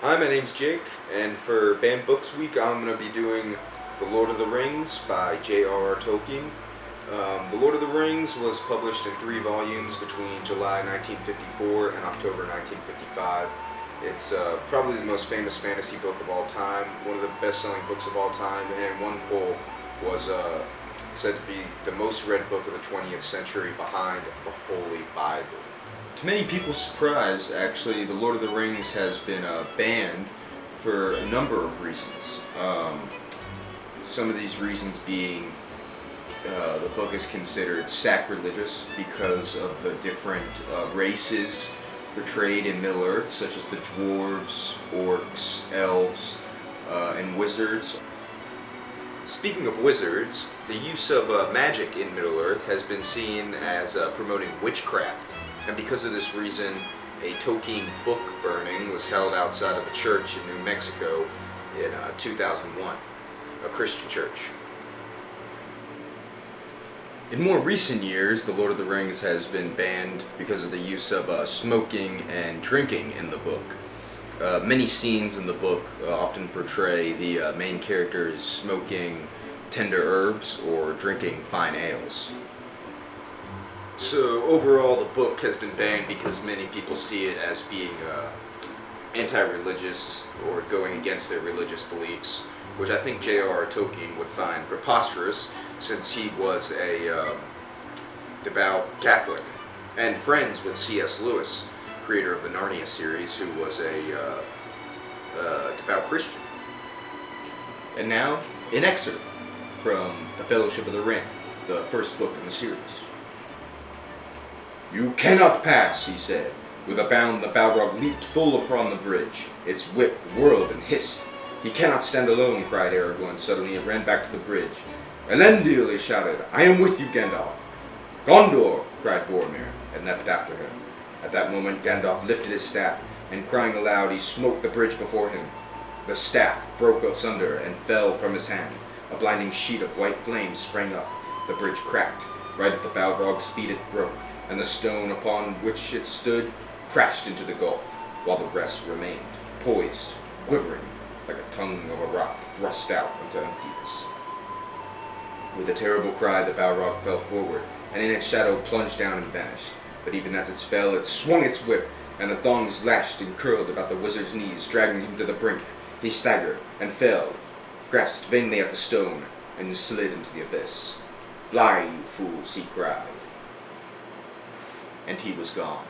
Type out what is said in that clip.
Hi, my name's Jake, and for Banned Books Week, I'm going to be doing The Lord of the Rings by J.R.R. Tolkien. The Lord of the Rings was published in 3 volumes between July 1954 and October 1955. It's probably the most famous fantasy book of all time, one of the best-selling books of all time, and in one poll was said to be the most read book of the 20th century behind the Holy Bible. To many people's surprise, actually, The Lord of the Rings has been banned for a number of reasons. Some of these reasons being the book is considered sacrilegious because of the different races portrayed in Middle-earth, such as the dwarves, orcs, elves, and wizards. Speaking of wizards, the use of magic in Middle-earth has been seen as promoting witchcraft. And because of this reason, a Tolkien book burning was held outside of a church in New Mexico in 2001, a Christian church. In more recent years, The Lord of the Rings has been banned because of the use of smoking and drinking in the book. Many scenes in the book often portray the main characters smoking tender herbs or drinking fine ales. So overall, the book has been banned because many people see it as being anti-religious or going against their religious beliefs, which I think J.R.R. Tolkien would find preposterous, since he was a devout Catholic and friends with C.S. Lewis, creator of the Narnia series, who was a devout Christian. And now, an excerpt from The Fellowship of the Ring, the first book in the series. "You cannot pass," he said. With a bound the Balrog leaped full upon the bridge. Its whip whirled and hissed. "He cannot stand alone," cried Aragorn suddenly, and ran back to the bridge. "Elendil," he shouted, "I am with you, Gandalf." "Gondor," cried Boromir, and leapt after him. At that moment Gandalf lifted his staff, and crying aloud he smote the bridge before him. The staff broke asunder and fell from his hand. A blinding sheet of white flame sprang up. The bridge cracked. Right at the Balrog's feet it broke, and the stone upon which it stood crashed into the gulf, while the rest remained, poised, quivering, like a tongue of a rock thrust out into emptiness. With a terrible cry the Balrog fell forward, and in its shadow plunged down and vanished. But even as it fell, it swung its whip, and the thongs lashed and curled about the wizard's knees, dragging him to the brink. He staggered, and fell, grasped vainly at the stone, and slid into the abyss. "Fly, you fools," he cried. And he was gone.